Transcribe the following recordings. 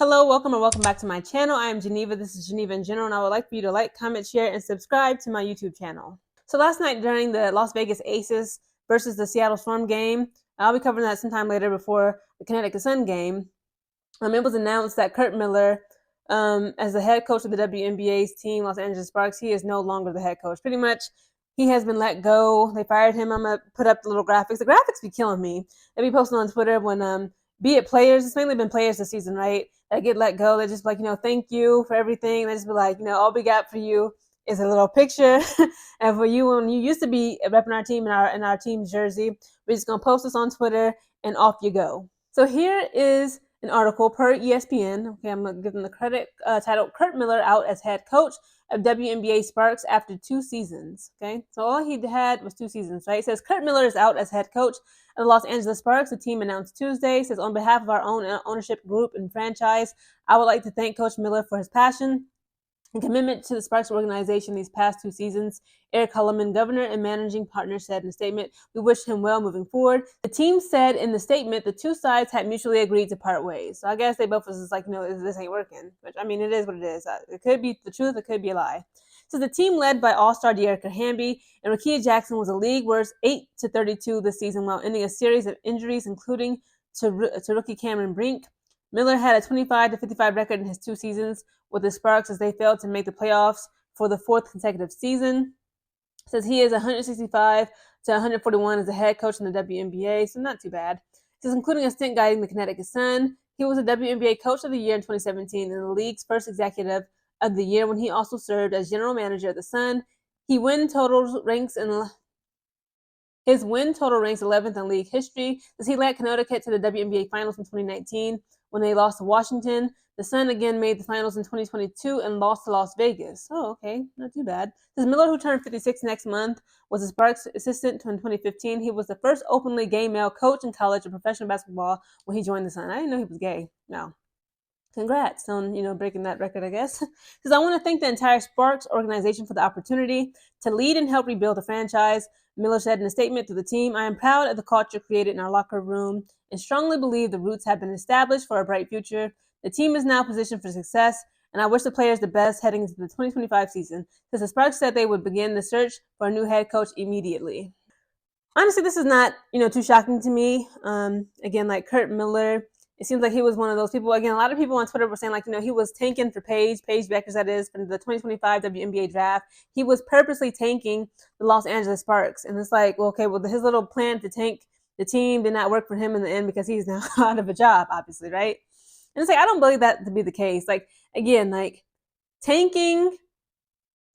Hello, welcome or welcome back to my channel. I am Geneva. This is Geneva in General, and I would like for you to like, comment, share, and subscribe to my YouTube channel. So last night during the Las Vegas Aces versus the Seattle Storm game, I'll be covering that sometime later before the Connecticut Sun game. It was announced that Curt Miller, as the head coach of the WNBA's team, Los Angeles Sparks, he is no longer the head coach. Pretty much, he has been let go. They fired him. I'm gonna put up the little graphics. The graphics be killing me. They be posting on Twitter when be it players, it's mainly been players this season, right? That get let go. They just be like, thank you for everything. They just be like, all we got for you is a little picture. And for you, when you used to be repping our team in our team's jersey, we're just gonna post this on Twitter and off you go. So here is an article per ESPN. Okay, I'm gonna give them the credit titled "Curt Miller out as head coach of WNBA Sparks after 2 seasons." Okay, so all he had was 2 seasons, right? It says Curt Miller is out as head coach of the Los Angeles Sparks. The team announced Tuesday. It says, on behalf of our own ownership group and franchise, I would like to thank Coach Miller for his passion and commitment to the Sparks organization these past 2 seasons. Eric Hulleman, governor and managing partner, said in a statement, "We wish him well moving forward." The team said in the statement the two sides had mutually agreed to part ways. So I guess they both was just like, this ain't working. Which, I mean, it is what it is. It could be the truth. It could be a lie. So the team led by all-star De'Erica Hamby and Rakia Jackson was a league worst 8-32 this season while ending a series of injuries, including to rookie Cameron Brink. Miller had a 25-55 record in his 2 seasons with the Sparks as they failed to make the playoffs for the 4th consecutive season. It says he is 165-141 as a head coach in the WNBA, so not too bad. It says including a stint guiding the Connecticut Sun. He was a WNBA Coach of the Year in 2017 and the league's first Executive of the Year when he also served as general manager of the Sun. His win total ranks 11th in league history as he led Connecticut to the WNBA Finals in 2019 when they lost to Washington. The Sun again made the finals in 2022 and lost to Las Vegas. Oh, okay, not too bad. This Miller, who turned 56 next month, was a Sparks assistant in 2015. He was the first openly gay male coach in college of professional basketball when he joined the Sun. I didn't know he was gay. No. Congrats on, breaking that record, I guess. Because I want to thank the entire Sparks organization for the opportunity to lead and help rebuild the franchise. Miller said in a statement to the team, "I am proud of the culture created in our locker room and strongly believe the roots have been established for a bright future. The team is now positioned for success, and I wish the players the best heading into the 2025 season." Because the Sparks said they would begin the search for a new head coach immediately. Honestly, this is not, too shocking to me. Again, like Curt Miller, it seems like he was one of those people. Again, a lot of people on Twitter were saying, like, he was tanking for Paige Beckers, that is, for the 2025 WNBA draft. He was purposely tanking the Los Angeles Sparks. And it's like, well, okay, well, his little plan to tank the team did not work for him in the end because he's now out of a job, obviously, right? And it's like, I don't believe that to be the case. Like, again, like, tanking,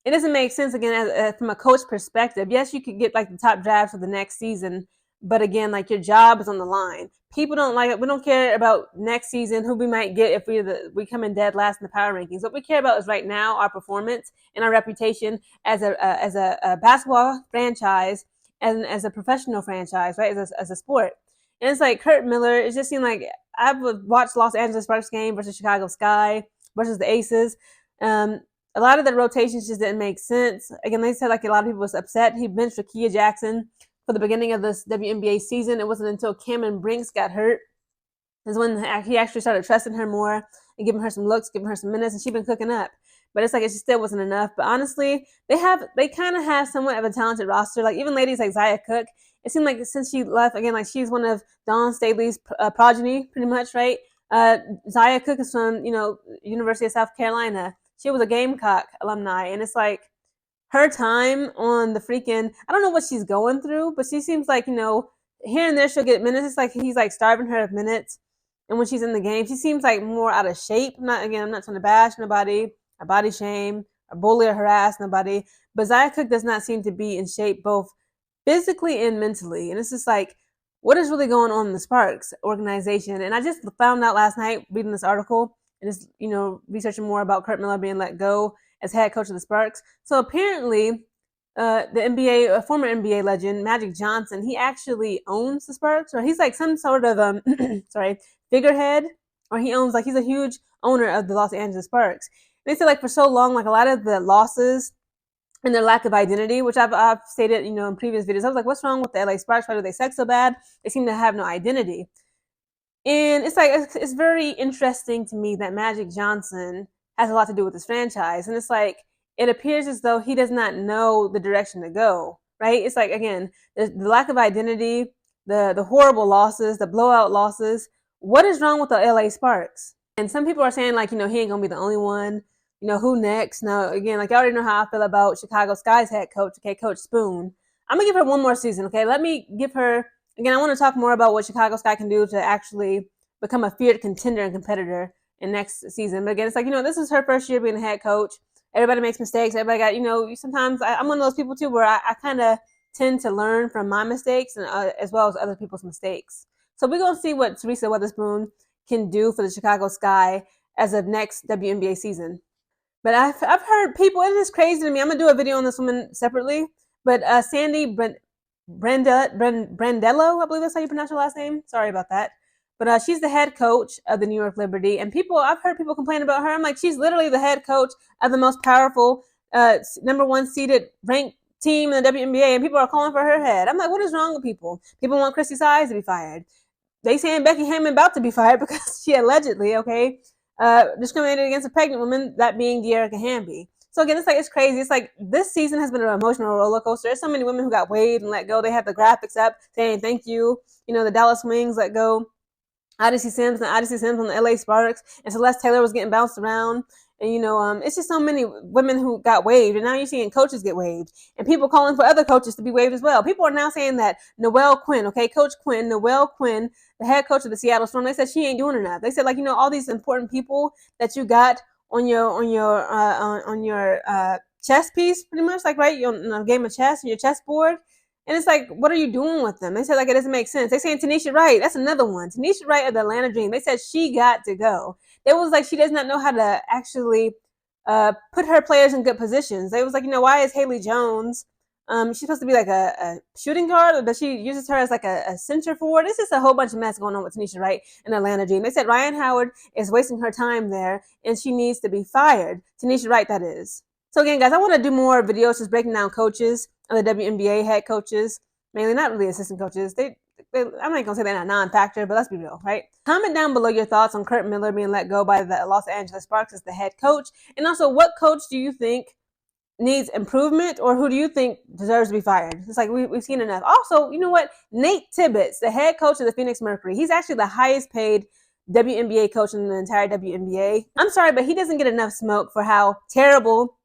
it doesn't make sense, again, from a coach perspective. Yes, you could get like the top drafts for the next season, but again, like, your job is on the line. People don't like it. We don't care about next season, who we might get if we come in dead last in the power rankings. What we care about is right now our performance and our reputation as a basketball franchise and as a professional franchise, right? As a sport. And it's like Curt Miller. It just seemed like I've watched Los Angeles Sparks game versus Chicago Sky versus the Aces. A lot of the rotations just didn't make sense. Again, they said like a lot of people was upset. He benched Rakia Jackson for the beginning of this WNBA season. It wasn't until Cameron Brinks got hurt is when he actually started trusting her more and giving her some looks, giving her some minutes, and she's been cooking up. But it's like it just still wasn't enough. But honestly, they kind of have somewhat of a talented roster. Like even ladies like Zia Cook, it seemed like since she left, again, like she's one of Dawn Staley's progeny, pretty much, right? Zia Cook is from University of South Carolina. She was a Gamecock alumni, and it's like her time on the freaking, I don't know what she's going through, but she seems like, here and there she'll get minutes. It's like he's like starving her of minutes. And when she's in the game, she seems like more out of shape. I'm not trying to bash nobody, or body shame, or bully or harass nobody. But Zia Cook does not seem to be in shape both physically and mentally. And it's just like, what is really going on in the Sparks organization? And I just found out last night reading this article and just, researching more about Curt Miller being let go as head coach of the Sparks. So apparently, the NBA, a former NBA legend, Magic Johnson, he actually owns the Sparks, or he's like some sort of figurehead, or he owns, like, he's a huge owner of the Los Angeles Sparks. And they said, like, for so long, like, a lot of the losses and their lack of identity, which I've stated, in previous videos, I was like, what's wrong with the LA Sparks? Why do they suck so bad? They seem to have no identity. And it's very interesting to me that Magic Johnson has a lot to do with this franchise. And it's like, it appears as though he does not know the direction to go, right? It's like, again, the lack of identity, the horrible losses, the blowout losses. What is wrong with the LA Sparks? And some people are saying, like, he ain't going to be the only one. Who next? Now, again, like, I already know how I feel about Chicago Sky's head coach, okay, Coach Spoon. I'm going to give her one more season, okay? Let me give her, again, I want to talk more about what Chicago Sky can do to actually become a feared contender and competitor in next season. But again, it's like, this is her first year being a head coach. Everybody makes mistakes. Everybody got, sometimes I'm one of those people too where I kind of tend to learn from my mistakes and as well as other people's mistakes. So we're going to see what Teresa Weatherspoon can do for the Chicago Sky as of next WNBA season. But I've heard people, it is crazy to me. I'm going to do a video on this woman separately. But Sandy Brandello, I believe that's how you pronounce her last name. Sorry about that. But she's the head coach of the New York Liberty. And I've heard people complain about her. I'm like, she's literally the head coach of the most powerful, number one seeded ranked team in the WNBA. And people are calling for her head. I'm like, what is wrong with people? People want Christy Sides to be fired. They saying Becky Hammon about to be fired because she allegedly, discriminated against a pregnant woman, that being Dearica Hamby. So again, it's crazy. It's like this season has been an emotional roller coaster. There's so many women who got waived and let go. They have the graphics up saying thank you. The Dallas Wings let go Odyssey Sims on the LA Sparks, and Celeste Taylor was getting bounced around. And it's just so many women who got waived, and now you're seeing coaches get waived, and people calling for other coaches to be waived as well. People are now saying that Noelle Quinn, Noelle Quinn, the head coach of the Seattle Storm, they said she ain't doing enough. They said, like, all these important people that you got on your chess piece, pretty much, like, right, on a game of chess, on your chessboard. And it's like, what are you doing with them? They said, like, it doesn't make sense. They saying Tanisha Wright. That's another one. Tanisha Wright of the Atlanta Dream. They said she got to go. It was like she does not know how to actually put her players in good positions. They was like, why is Haley Jones? She's supposed to be like a shooting guard, but she uses her as like a center forward. It's just a whole bunch of mess going on with Tanisha Wright in Atlanta Dream. They said Ryan Howard is wasting her time there, and she needs to be fired. Tanisha Wright, that is. So again, guys, I want to do more videos just breaking down coaches of the WNBA, head coaches, mainly not really assistant coaches. I'm not going to say they're not non-factor, but let's be real, right? Comment down below your thoughts on Curt Miller being let go by the Los Angeles Sparks as the head coach. And also, what coach do you think needs improvement, or who do you think deserves to be fired? It's like we've seen enough. Also, you know what? Nate Tibbetts, the head coach of the Phoenix Mercury, he's actually the highest paid WNBA coach in the entire WNBA. I'm sorry, but he doesn't get enough smoke for how terrible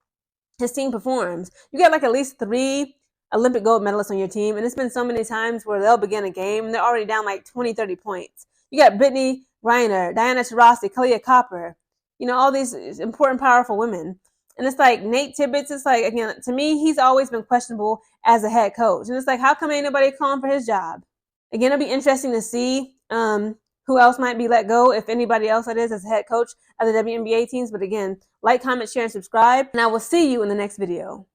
his team performs. You got like at least 3 Olympic gold medalists on your team, and it's been so many times where they'll begin a game and they're already down like 20, 30 points. You got Brittany Griner, Diana Taurasi, Kalia Copper, all these important, powerful women. And it's like Nate Tibbetts, it's like, again, to me, he's always been questionable as a head coach. And it's like, how come ain't nobody calling for his job? Again, it'll be interesting to see who else might be let go, if anybody else that is as head coach of the WNBA teams. But again, like, comment, share, and subscribe. And I will see you in the next video.